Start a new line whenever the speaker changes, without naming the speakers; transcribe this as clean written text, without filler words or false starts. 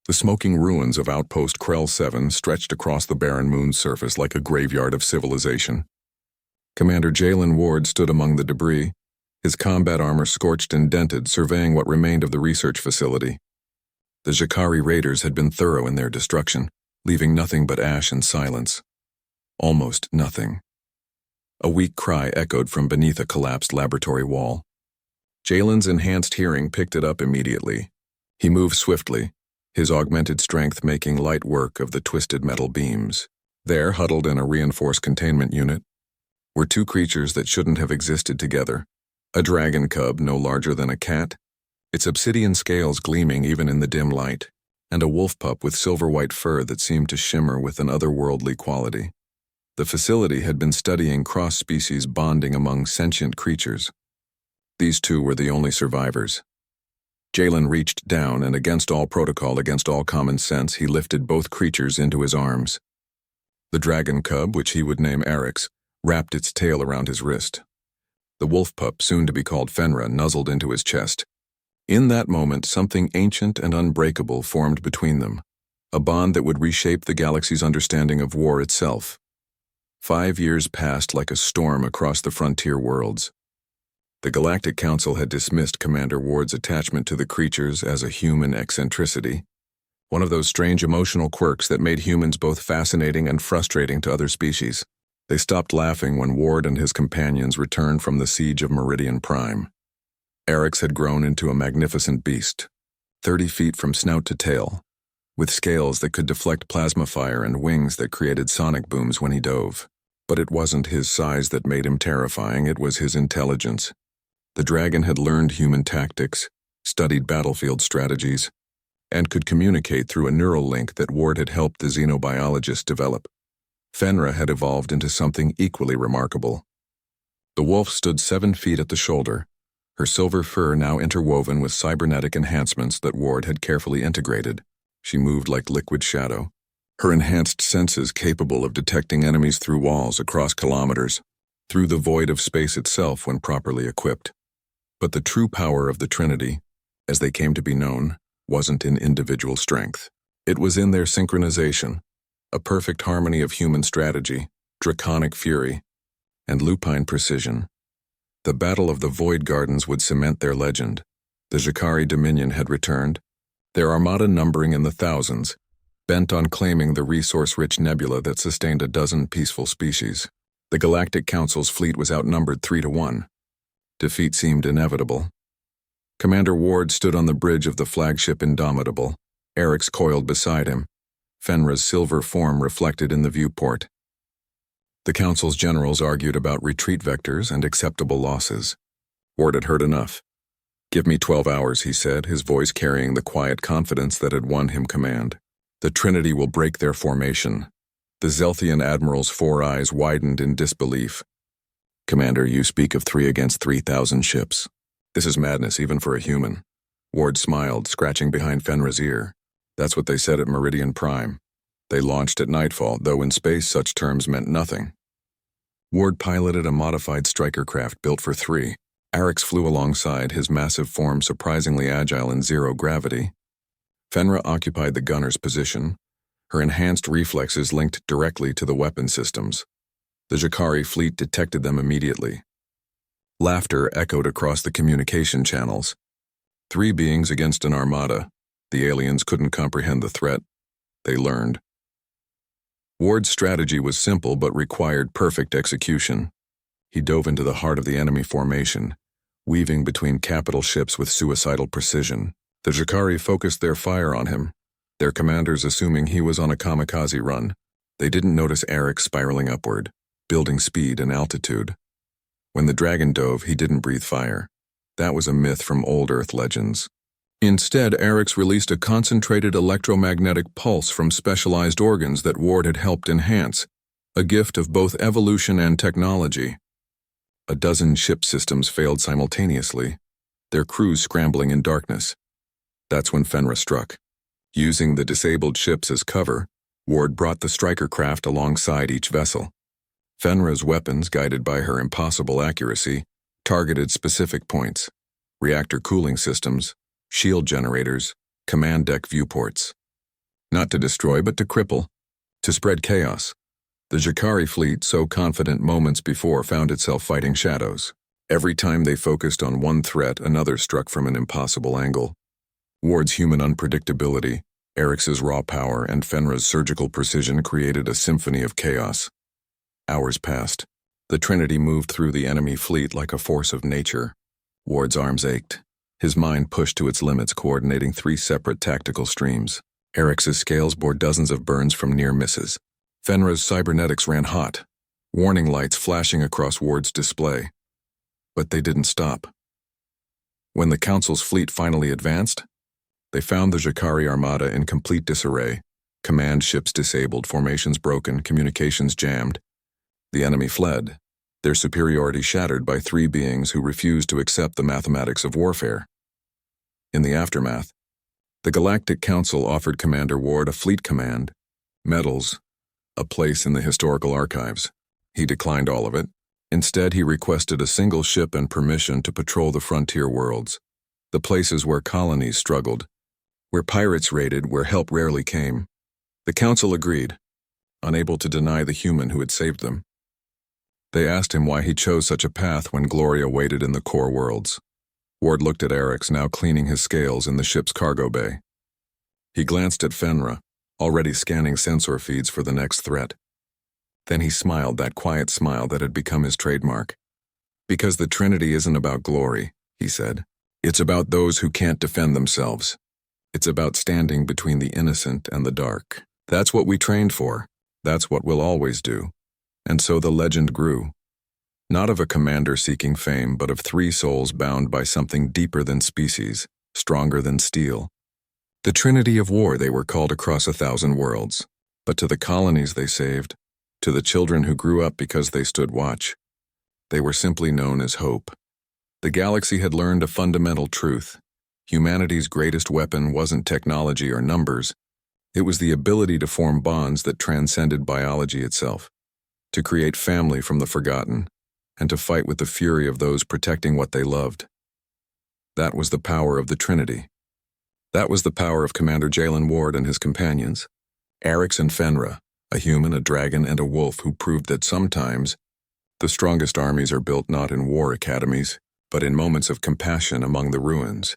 The smoking ruins of Outpost Krell 7 stretched across the barren moon's surface like a graveyard of civilization. Commander Jalen Ward stood among the debris, his combat armor scorched and dented, surveying what remained of the research facility. The Jakari raiders had been thorough in their destruction, leaving nothing but ash and silence. Almost nothing. A weak cry echoed from beneath a collapsed laboratory wall. Jalen's enhanced hearing picked it up immediately. He moved swiftly, his augmented strength making light work of the twisted metal beams. There, huddled in a reinforced containment unit, were two creatures that shouldn't have existed together. A dragon cub no larger than a cat, its obsidian scales gleaming even in the dim light, and a wolf pup with silver-white fur that seemed to shimmer with an otherworldly quality. The facility had been studying cross-species bonding among sentient creatures. These two were the only survivors. Jalen reached down, and against all protocol, against all common sense, he lifted both creatures into his arms. The dragon cub, which he would name Orcs, wrapped its tail around his wrist. The wolf pup, soon to be called Fenra, nuzzled into his chest. In that moment, something ancient and unbreakable formed between them, a bond that would reshape the galaxy's understanding of war itself. 5 years passed like a storm across the frontier worlds. The Galactic Council had dismissed Commander Ward's attachment to the creatures as a human eccentricity, one of those strange emotional quirks that made humans both fascinating and frustrating to other species. They stopped laughing when Ward and his companions returned from the siege of Meridian Prime. Orcs had grown into a magnificent beast, 30 feet from snout to tail, with scales that could deflect plasma fire and wings that created sonic booms when he dove. But it wasn't his size that made him terrifying, it was his intelligence. The dragon had learned human tactics, studied battlefield strategies, and could communicate through a neural link that Ward had helped the xenobiologist develop. Fenra had evolved into something equally remarkable. The wolf stood 7 feet at the shoulder, her silver fur now interwoven with cybernetic enhancements that Ward had carefully integrated. She moved like liquid shadow, her enhanced senses capable of detecting enemies through walls across kilometers, through the void of space itself when properly equipped. But the true power of the Trinity, as they came to be known, wasn't in individual strength. It was in their synchronization, a perfect harmony of human strategy, draconic fury, and lupine precision. The Battle of the Void Gardens would cement their legend. The Jakari Dominion had returned, their armada numbering in the thousands, bent on claiming the resource-rich nebula that sustained a dozen peaceful species. The Galactic Council's fleet was outnumbered 3-1. Defeat seemed inevitable. Commander Ward stood on the bridge of the flagship Indomitable, Orcs coiled beside him, Fenra's silver form reflected in the viewport. The Council's generals argued about retreat vectors and acceptable losses. Ward had heard enough. "Give me 12 hours," he said, his voice carrying the quiet confidence that had won him command. "The Trinity will break their formation." The Zelthian admiral's 4 eyes widened in disbelief. "Commander, you speak of 3 against 3,000 ships. This is madness even for a human." Ward smiled, scratching behind Fenra's ear. "That's what they said at Meridian Prime. They launched at nightfall, though in space such terms meant nothing." Ward piloted a modified striker craft built for 3. Orcs flew alongside, his massive form surprisingly agile in zero gravity. Fenra occupied the gunner's position, her enhanced reflexes linked directly to the weapon systems. The Jakari fleet detected them immediately. Laughter echoed across the communication channels. 3 beings against an armada. The aliens couldn't comprehend the threat. They learned. Ward's strategy was simple but required perfect execution. He dove into the heart of the enemy formation, weaving between capital ships with suicidal precision. The Jakari focused their fire on him, their commanders assuming he was on a kamikaze run. They didn't notice Orcs spiraling upward, building speed and altitude. When the dragon dove, he didn't breathe fire. That was a myth from old Earth legends. Instead, Orcs released a concentrated electromagnetic pulse from specialized organs that Ward had helped enhance, a gift of both evolution and technology. A dozen ship systems failed simultaneously, their crews scrambling in darkness. That's when Fenra struck. Using the disabled ships as cover, Ward brought the striker craft alongside each vessel. Fenra's weapons, guided by her impossible accuracy, targeted specific points: reactor cooling systems, shield generators, command deck viewports. Not to destroy, but to cripple. To spread chaos. The Jakari fleet, so confident moments before, found itself fighting shadows. Every time they focused on one threat, another struck from an impossible angle. Ward's human unpredictability, Eric's raw power, and Fenra's surgical precision created a symphony of chaos. Hours passed. The Trinity moved through the enemy fleet like a force of nature. Ward's arms ached. His mind pushed to its limits, coordinating 3 separate tactical streams. Eric's scales bore dozens of burns from near misses. Fenra's cybernetics ran hot, warning lights flashing across Ward's display. But they didn't stop. When the Council's fleet finally advanced, they found the Jakari Armada in complete disarray. Command ships disabled, formations broken, communications jammed. The enemy fled, their superiority shattered by 3 beings who refused to accept the mathematics of warfare. In the aftermath, the Galactic Council offered Commander Ward a fleet command, medals, a place in the historical archives. He declined all of it. Instead, he requested a single ship and permission to patrol the frontier worlds, the places where colonies struggled, where pirates raided, where help rarely came. The Council agreed, unable to deny the human who had saved them. They asked him why he chose such a path when glory awaited in the core worlds. Ward looked at Eric's, now cleaning his scales in the ship's cargo bay. He glanced at Fenra, already scanning sensor feeds for the next threat. Then he smiled, that quiet smile that had become his trademark. Because the Trinity isn't about glory, he said. It's about those who can't defend themselves. It's about standing between the innocent and the dark. That's what we trained for. That's what we'll always do. And so the legend grew. Not of a commander seeking fame, but of 3 souls bound by something deeper than species, stronger than steel. The Trinity of War, they were called across 1,000 worlds. But to the colonies they saved, to the children who grew up because they stood watch, they were simply known as hope. The galaxy had learned a fundamental truth. Humanity's greatest weapon wasn't technology or numbers. It was the ability to form bonds that transcended biology itself, to create family from the forgotten, and to fight with the fury of those protecting what they loved. That was the power of the Trinity. That was the power of Commander Jalen Ward and his companions, Eric's and Fenra, a human, a dragon, and a wolf who proved that sometimes the strongest armies are built not in war academies, but in moments of compassion among the ruins.